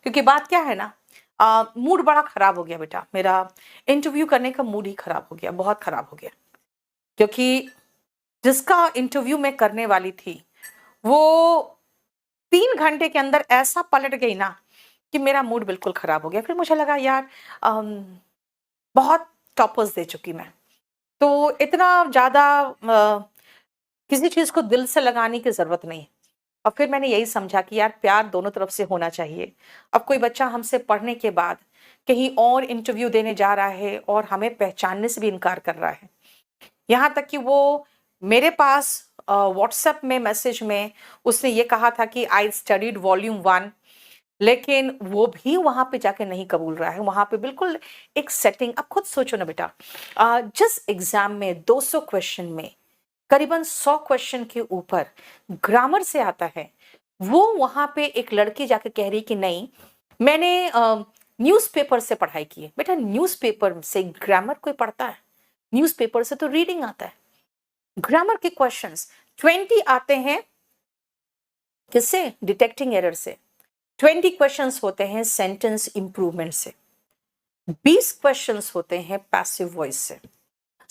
क्योंकि बात क्या है ना, मूड बड़ा खराब हो गया बेटा। मेरा इंटरव्यू करने का मूड ही खराब हो गया, बहुत खराब हो गया। क्योंकि जिसका इंटरव्यू मैं करने वाली थी, वो 3 घंटे के अंदर ऐसा पलट गई ना कि मेरा मूड बिल्कुल खराब हो गया। फिर मुझे लगा यार, बहुत टॉपर्स दे चुकी मैं, तो इतना ज्यादा किसी चीज को दिल से लगाने की जरूरत नहीं। और फिर मैंने यही समझा कि यार, प्यार दोनों तरफ से होना चाहिए। अब कोई बच्चा हमसे पढ़ने के बाद कहीं और इंटरव्यू देने जा रहा है और हमें पहचानने से भी इनकार कर रहा है, यहाँ तक कि वो मेरे पास व्हाट्सएप में मैसेज में उसने ये कहा था कि आई स्टडीड वॉल्यूम 1, लेकिन वो भी वहां पे जाके नहीं कबूल रहा है। वहां पे बिल्कुल एक सेटिंग। अब खुद सोचो ना बेटा, जिस एग्जाम में 200 क्वेश्चन में करीबन 100 क्वेश्चन के ऊपर ग्रामर से आता है, वो वहां पे एक लड़की जाके कह रही कि नहीं, मैंने न्यूज़पेपर से पढ़ाई की है। बेटा, न्यूज़पेपर से ग्रामर कोई पढ़ता है? न्यूज़पेपर से तो रीडिंग आता है। ग्रामर के क्वेश्चंस 20 आते हैं, किससे? डिटेक्टिंग एरर से। 20 क्वेश्चंस होते हैं सेंटेंस इंप्रूवमेंट से। 20 क्वेश्चंस होते हैं पैसिव वॉइस से।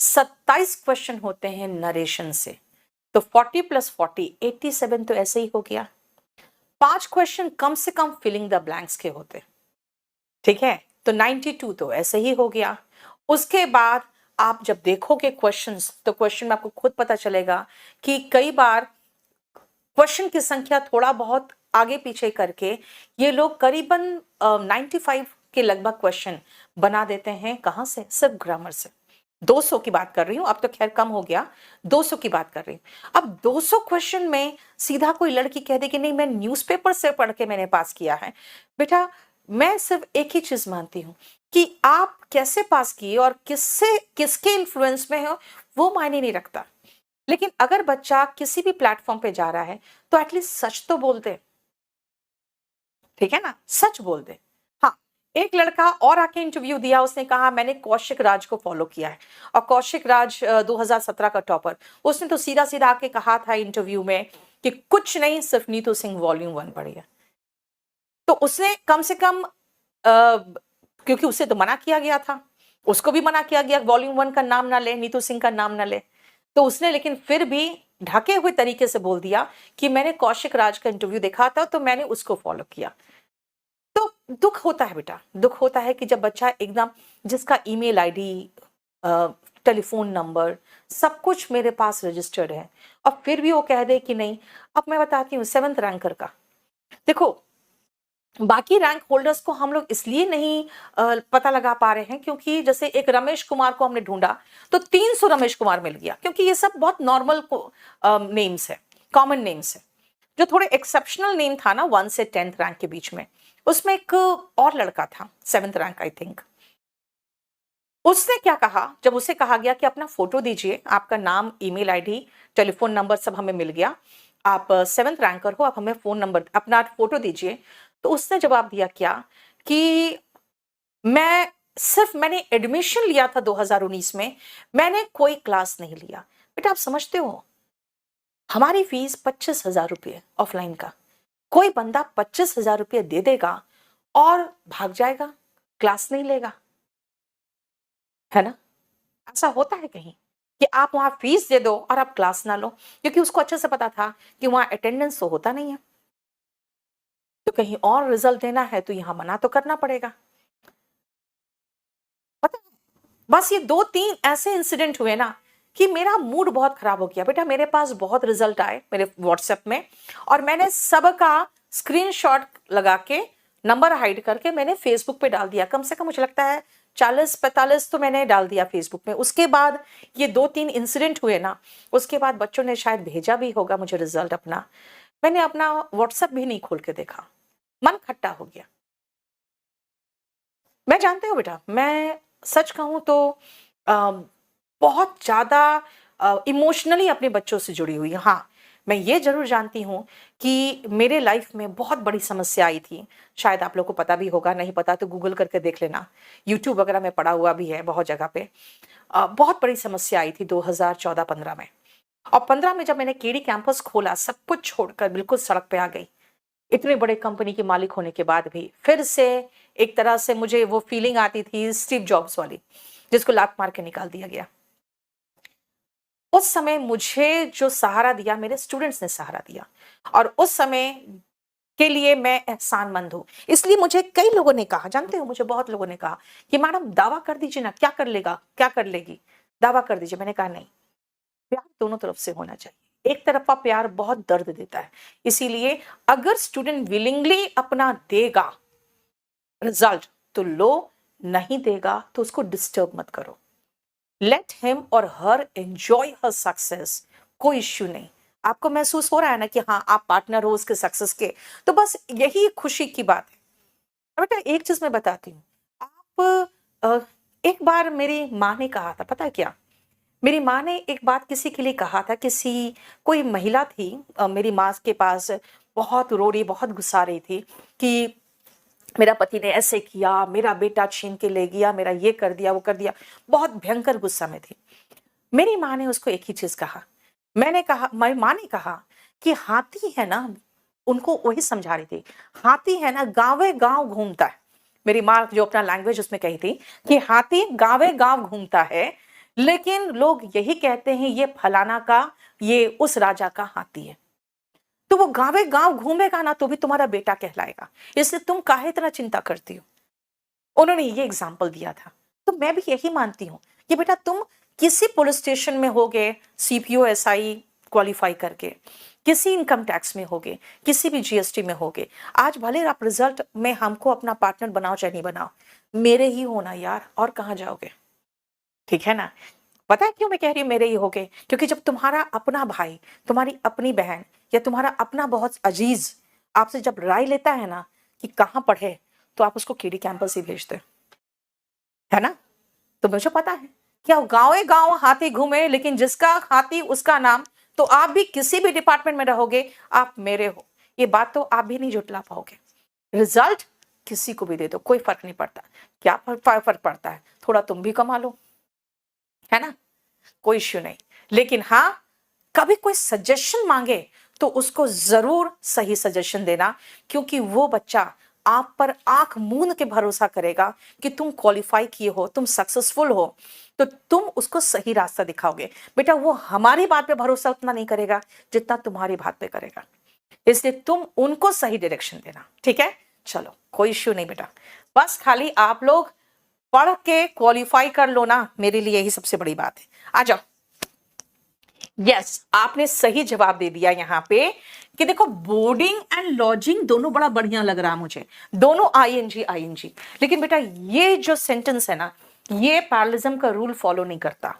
27 क्वेश्चन होते हैं नरेशन से। तो 40 + 40 87 तो ऐसे ही हो गया। 5 क्वेश्चन कम से कम फिलिंग द ब्लैंक्स के होते, ठीक है, तो 92 तो ऐसे ही हो गया। उसके बाद आप जब देखोगे क्वेश्चंस, तो क्वेश्चन में आपको खुद पता चलेगा कि कई बार क्वेश्चन की संख्या थोड़ा बहुत आगे पीछे करके ये लोग करीबन 95 के लगभग क्वेश्चन बना देते हैं। कहां से? सिर्फ ग्रामर से। 200 की बात कर रही हूँ, अब तो खैर कम हो गया, 200 की बात कर रही हूँ। अब 200 क्वेश्चन में सीधा कोई लड़की कह दे कि नहीं, मैं न्यूज़पेपर से पढ़ के मैंने पास किया है। बेटा, मैं सिर्फ एक ही चीज मानती हूँ कि आप कैसे पास किए और किससे, किसके इन्फ्लुएंस में हो, वो मायने नहीं रखता। लेकिन अगर बच्चा किसी भी प्लेटफॉर्म पे जा रहा है, तो एटलीस्ट सच तो बोल दे, ठीक है ना, सच बोल दे। हाँ, एक लड़का और आके इंटरव्यू दिया, उसने कहा मैंने कौशिक राज को फॉलो किया है, और कौशिक राज 2017 का टॉपर। उसने तो सीधा सीधा आके कहा था इंटरव्यू में कि कुछ नहीं, सिर्फ नीतू सिंह वॉल्यूम 1 पढ़ी है। तो उसने कम से कम क्योंकि उसे तो मना किया गया था, उसको भी मना किया गया वॉल्यूम 1 का नाम ना ले, नीतू सिंह का नाम ना ले, तो उसने लेकिन फिर भी ढके हुए तरीके से बोल दिया कि मैंने कौशिक राज का इंटरव्यू देखा था, तो मैंने उसको फॉलो किया। तो दुख होता है बेटा, दुख होता है कि जब बच्चा एकदम, जिसका ईमेल आईडी, टेलीफोन नंबर, सब कुछ मेरे पास रजिस्टर्ड है, और फिर भी वो कह दे कि नहीं। अब मैं बताती हूँ 7th रैंकर का, देखो, बाकी रैंक होल्डर्स को हम लोग इसलिए नहीं पता लगा पा रहे हैं क्योंकि जैसे एक रमेश कुमार को हमने ढूंढा तो 300 रमेश कुमार मिल गया, क्योंकि ये सब बहुत नॉर्मल नेम्स है, कॉमन नेम्स है। जो थोड़े एक्सेप्शनल नेम था ना 1 से 10th रैंक के बीच में, उसमें एक और लड़का था 7th रैंक आई थिंक। उसने क्या कहा, जब उसे कहा गया कि अपना फोटो दीजिए, आपका नाम, ईमेल आईडी, टेलीफोन नंबर सब हमें मिल गया, आप 7th रैंकर हो, आप हमें फोन नंबर, अपना फोटो दीजिए, तो उसने जवाब दिया क्या कि मैंने एडमिशन लिया था 2019 में, मैंने कोई क्लास नहीं लिया। बेटा, आप समझते हो हमारी फीस 25,000 रुपये ऑफलाइन का, कोई बंदा 25,000 रुपये दे देगा और भाग जाएगा, क्लास नहीं लेगा, है ना? ऐसा होता है कहीं कि आप वहां फीस दे दो और आप क्लास ना लो, क्योंकि उसको अच्छे से पता था कि वहां अटेंडेंस तो होता नहीं है, तो कहीं और रिजल्ट देना है तो यहां मना तो करना पड़ेगा। पता है, बस ये 2-3 ऐसे इंसिडेंट हुए ना कि मेरा मूड बहुत खराब हो गया। बेटा, मेरे पास बहुत रिजल्ट आए मेरे व्हाट्सएप में, और मैंने सबका स्क्रीनशॉट लगा के, नंबर हाइड करके मैंने फेसबुक पे डाल दिया। कम से कम मुझे लगता है 40-45 तो मैंने डाल दिया फेसबुक में। उसके बाद ये 2-3 इंसिडेंट हुए ना, उसके बाद बच्चों ने शायद भेजा भी होगा मुझे रिजल्ट अपना, मैंने अपना व्हाट्सएप भी नहीं खोल के देखा, मन खट्टा हो गया। मैं जानते हो बेटा, मैं सच कहूं तो बहुत ज्यादा इमोशनली अपने बच्चों से जुड़ी हुई हूं। हाँ, मैं ये जरूर जानती हूँ कि मेरे लाइफ में बहुत बड़ी समस्या आई थी, शायद आप लोग को पता भी होगा, नहीं पता तो गूगल करके देख लेना, यूट्यूब वगैरह में पड़ा हुआ भी है बहुत जगह पे। बहुत बड़ी समस्या आई थी 2014-15 में, और 15 में जब मैंने केडी कैंपस खोला, सब कुछ छोड़कर बिल्कुल सड़क पे आ गई। इतने बड़े कंपनी के मालिक होने के बाद भी फिर से एक तरह से मुझे वो फीलिंग आती थी स्टीव जॉब्स वाली, जिसको लात मार के निकाल दिया गया। उस समय मुझे जो सहारा दिया मेरे स्टूडेंट्स ने सहारा दिया, और उस समय के लिए मैं एहसानमंद हूँ। इसलिए मुझे कई लोगों ने कहा, जानते हो, मुझे बहुत लोगों ने कहा कि मैडम दावा कर दीजिए ना, क्या कर लेगा, क्या कर लेगी, दावा कर दीजिए। मैंने कहा नहीं, प्यार दोनों तरफ से होना चाहिए। एक तरफा प्यार बहुत दर्द देता है। इसीलिए अगर स्टूडेंट विलिंगली अपना देगा रिजल्ट तो लो, नहीं देगा तो उसको डिस्टर्ब मत करो। लेट हिम और हर एंजॉय हर सक्सेस, कोई इश्यू नहीं। आपको महसूस हो रहा है ना कि हाँ आप पार्टनर हो उसके सक्सेस के, तो बस यही खुशी की बात है। अब बेटा एक चीज मैं बताती हूँ, आप एक बार मेरी माँ ने कहा था, पता है क्या, मेरी माँ ने एक बात किसी के लिए कहा था, किसी कोई महिला थी मेरी माँ के पास, बहुत रो रही, बहुत गुस्सा रही थी कि मेरा पति ने ऐसे किया, मेरा बेटा छीन के ले गया, मेरा ये कर दिया, वो कर दिया, बहुत भयंकर गुस्सा में थी। मेरी माँ ने उसको एक ही चीज कहा, मैंने कहा, मेरी माँ ने कहा कि हाथी है ना, उनको वही समझा रही थी, हाथी है ना गांवे गांव घूमता है। मेरी माँ जो अपना लैंग्वेज उसमें कही थी कि हाथी गांवे गांव घूमता है, लेकिन लोग यही कहते हैं ये फलाना का, ये उस राजा का हाथी है। तो वो गांवे गांव घूमेगा ना तो भी तुम्हारा बेटा कहलाएगा, इसलिए तुम काहे इतना चिंता करती हो। उन्होंने ये एग्जाम्पल दिया था। तो मैं भी यही मानती हूँ कि बेटा तुम किसी पुलिस स्टेशन में होगे, सीपीओ एसआई क्वालिफाई करके, किसी इनकम टैक्स में होगे, किसी भी जीएसटी में होगे, आज भले आप रिजल्ट में हमको अपना पार्टनर बनाओ चाहे नहीं बनाओ, मेरे ही होना यार, और कहाँ जाओगे, ठीक है ना। पता है क्यों मैं कह रही हूँ मेरे ही होगे, क्योंकि जब तुम्हारा अपना भाई, तुम्हारी अपनी बहन, या तुम्हारा अपना बहुत अजीज आपसे जब राय लेता है ना कि कहाँ पढ़े, तो आप उसको केडी कैंपस ही भेजते हो, है ना। तो मुझे पता है क्या गांव गांव हाथी घूमे, लेकिन जिसका हाथी उसका नाम। तो आप भी किसी भी डिपार्टमेंट में रहोगे, आप मेरे हो, ये बात तो आप भी नहीं जुटला पाओगे। रिजल्ट किसी को भी दे दो, कोई फर्क नहीं पड़ता। क्या फर्क पड़ता है, थोड़ा तुम भी कमा लो, है ना, कोई इश्यू नहीं। लेकिन हाँ, कभी कोई सजेशन मांगे तो उसको जरूर सही सजेशन देना, क्योंकि वो बच्चा आप पर आंख मूंद के भरोसा करेगा कि तुम क्वालिफाई किए हो, तुम सक्सेसफुल हो, तो तुम उसको सही रास्ता दिखाओगे। बेटा वो हमारी बात पे भरोसा उतना नहीं करेगा जितना तुम्हारी बात पे करेगा, इसलिए तुम उनको सही डायरेक्शन देना, ठीक है। चलो कोई इश्यू नहीं बेटा, बस खाली आप लोग पढ़ के क्वालिफाई कर लो ना, मेरे लिए यही सबसे बड़ी बात है। आ जाओ। यस, आपने सही जवाब दे दिया यहाँ पे कि देखो बोर्डिंग एंड लॉजिंग दोनों बड़ा बढ़िया लग रहा मुझे, दोनों आईएनजी आईएनजी। लेकिन बेटा ये जो सेंटेंस है ना, ये पैरलिज्म का रूल फॉलो नहीं करता।